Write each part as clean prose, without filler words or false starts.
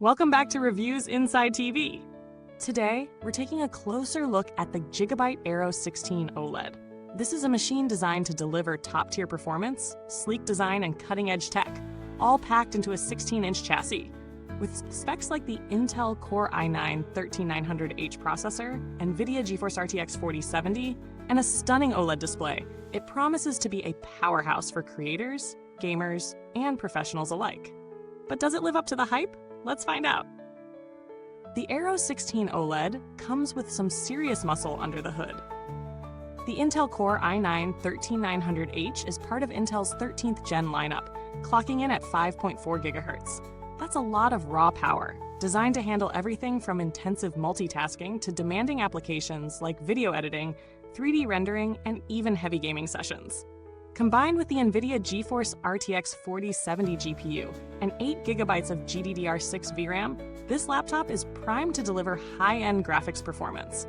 Welcome back to Reviews Inside TV. Today, we're taking a closer look at the GIGABYTE AERO 16 OLED. This is a machine designed to deliver top-tier performance, sleek design, and cutting-edge tech, all packed into a 16-inch chassis. With specs like the Intel Core i9-13900H processor, NVIDIA GeForce RTX 4070, and a stunning OLED display, it promises to be a powerhouse for creators, gamers, and professionals alike. But does it live up to the hype? Let's find out. The AERO 16 OLED comes with some serious muscle under the hood. The Intel Core i9-13900H is part of Intel's 13th gen lineup, clocking in at 5.4 GHz. That's a lot of raw power, designed to handle everything from intensive multitasking to demanding applications like video editing, 3D rendering, and even heavy gaming sessions. Combined with the NVIDIA GeForce RTX 4070 GPU and 8 GB of GDDR5 VRAM, this laptop is primed to deliver high-end graphics performance.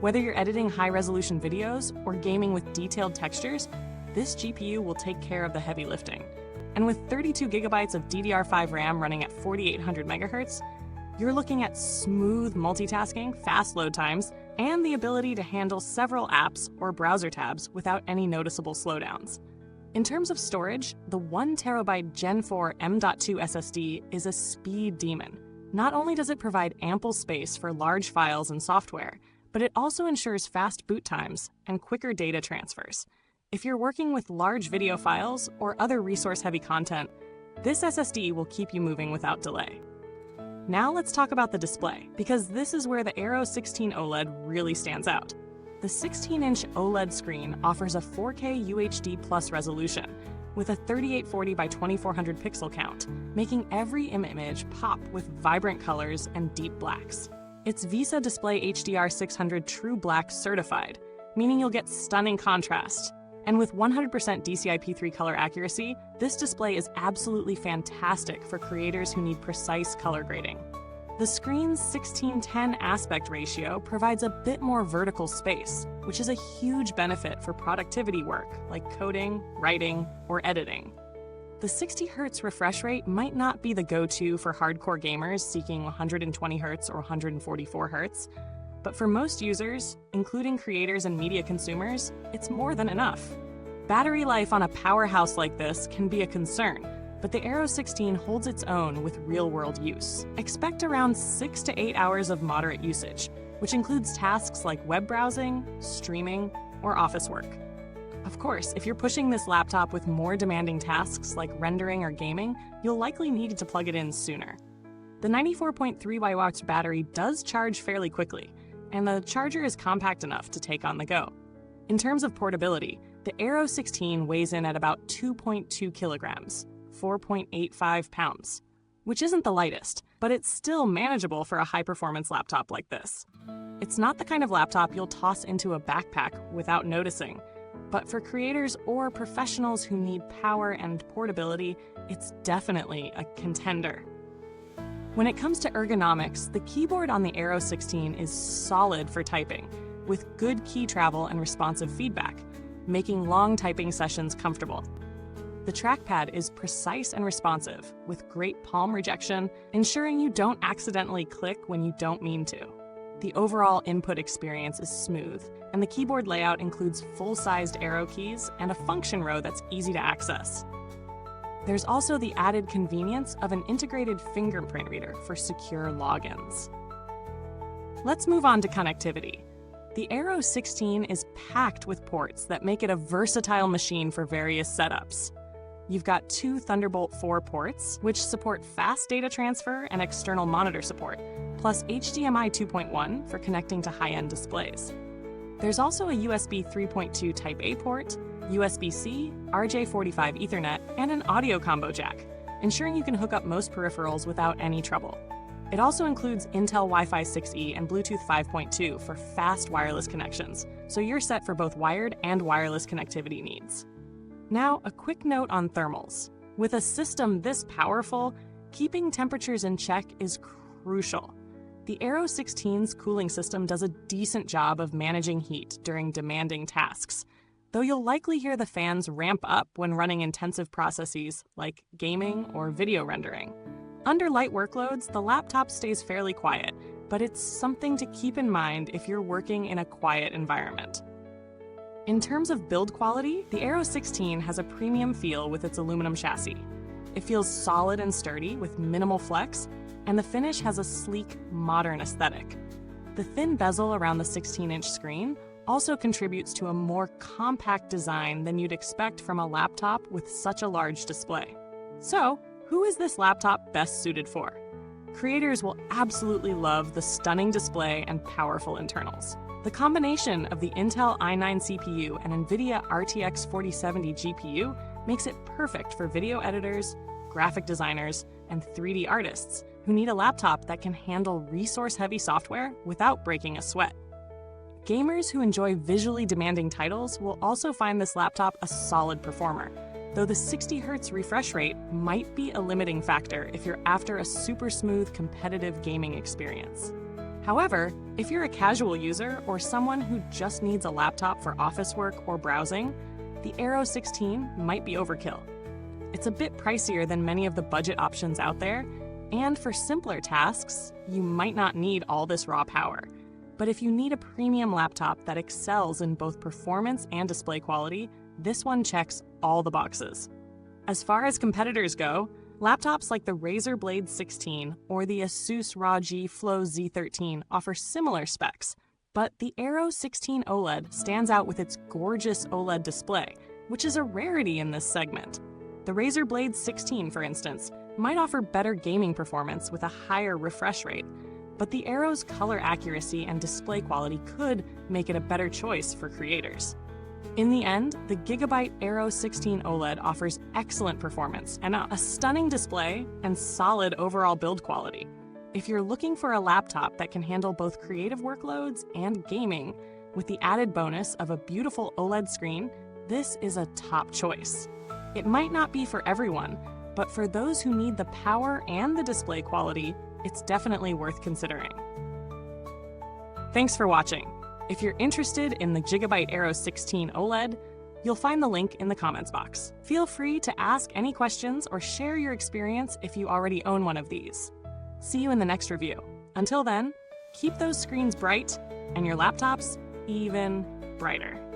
Whether you're editing high-resolution videos or gaming with detailed textures, this GPU will take care of the heavy lifting. And with 32 GB of DDR5 RAM running at 4800 MHz, you're looking at smooth multitasking, fast load times, and the ability to handle several apps or browser tabs without any noticeable slowdowns. In terms of storage, the 1 TB Gen 4 M.2 SSD is a speed demon. Not only does it provide ample space for large files and software, but it also ensures fast boot times and quicker data transfers. If you're working with large video files or other resource-heavy content, this SSD will keep you moving without delay. Now let's talk about the display, because this is where the AERO 16 OLED really stands out. The 16-inch OLED screen offers a 4K UHD Plus resolution with a 3840 by 2400 pixel count, making every image pop with vibrant colors and deep blacks. It's VESA Display HDR 600 True Black certified, meaning you'll get stunning contrast. And with 100% DCI-P3 color accuracy, this display is absolutely fantastic for creators who need precise color grading. The screen's 16:10 aspect ratio provides a bit more vertical space, which is a huge benefit for productivity work like coding, writing, or editing. The 60 Hz refresh rate might not be the go-to for hardcore gamers seeking 120 Hz or 144 Hz, but for most users, including creators and media consumers, it's more than enough. Battery life on a powerhouse like this can be a concern, but the AERO 16 holds its own with real-world use. Expect around 6 to 8 hours of moderate usage, which includes tasks like web browsing, streaming, or office work. Of course, if you're pushing this laptop with more demanding tasks like rendering or gaming, you'll likely need to plug it in sooner. The 94.3 watts battery does charge fairly quickly, and the charger is compact enough to take on the go. In terms of portability, the AERO 16 weighs in at about 2.2 kilograms, 4.85 pounds, which isn't the lightest, but it's still manageable for a high-performance laptop like this. It's not the kind of laptop you'll toss into a backpack without noticing, but for creators or professionals who need power and portability, it's definitely a contender. When it comes to ergonomics, the keyboard on the AERO 16 is solid for typing, with good key travel and responsive feedback, making long typing sessions comfortable. The trackpad is precise and responsive, with great palm rejection, ensuring you don't accidentally click when you don't mean to. The overall input experience is smooth, and the keyboard layout includes full-sized arrow keys and a function row that's easy to access. There's also the added convenience of an integrated fingerprint reader for secure logins. Let's move on to connectivity. The AERO 16 is packed with ports that make it a versatile machine for various setups. You've got 2 Thunderbolt 4 ports, which support fast data transfer and external monitor support, plus HDMI 2.1 for connecting to high-end displays. There's also a USB 3.2 Type-A port, USB-C, RJ45 Ethernet, and an audio combo jack, ensuring you can hook up most peripherals without any trouble. It also includes Intel Wi-Fi 6E and Bluetooth 5.2 for fast wireless connections, so you're set for both wired and wireless connectivity needs. Now, a quick note on thermals. With a system this powerful, keeping temperatures in check is crucial. The AERO 16's cooling system does a decent job of managing heat during demanding tasks, though you'll likely hear the fans ramp up when running intensive processes like gaming or video rendering. Under light workloads, the laptop stays fairly quiet, but it's something to keep in mind if you're working in a quiet environment. In terms of build quality, the Aero 16 has a premium feel with its aluminum chassis. It feels solid and sturdy with minimal flex, and the finish has a sleek, modern aesthetic. The thin bezel around the 16-inch screen also contributes to a more compact design than you'd expect from a laptop with such a large display. So, who is this laptop best suited for? Creators will absolutely love the stunning display and powerful internals. The combination of the Intel i9 CPU and NVIDIA RTX 4070 GPU makes it perfect for video editors, graphic designers, and 3D artists who need a laptop that can handle resource-heavy software without breaking a sweat. Gamers who enjoy visually demanding titles will also find this laptop a solid performer, though the 60Hz refresh rate might be a limiting factor if you're after a super smooth competitive gaming experience. However, if you're a casual user or someone who just needs a laptop for office work or browsing, the Aero 16 might be overkill. It's a bit pricier than many of the budget options out there, and for simpler tasks, you might not need all this raw power. But if you need a premium laptop that excels in both performance and display quality, this one checks all the boxes. As far as competitors go, laptops like the Razer Blade 16 or the Asus ROG Flow Z13 offer similar specs, but the Aero 16 OLED stands out with its gorgeous OLED display, which is a rarity in this segment. The Razer Blade 16, for instance, might offer better gaming performance with a higher refresh rate, but the Aero's color accuracy and display quality could make it a better choice for creators. In the end, the GIGABYTE Aero 16 OLED offers excellent performance and a stunning display and solid overall build quality. If you're looking for a laptop that can handle both creative workloads and gaming, with the added bonus of a beautiful OLED screen, this is a top choice. It might not be for everyone, but for those who need the power and the display quality, it's definitely worth considering. Thanks for watching. If you're interested in the GIGABYTE Aero 16 OLED, you'll find the link in the comments box. Feel free to ask any questions or share your experience if you already own one of these. See you in the next review. Until then, keep those screens bright and your laptops even brighter.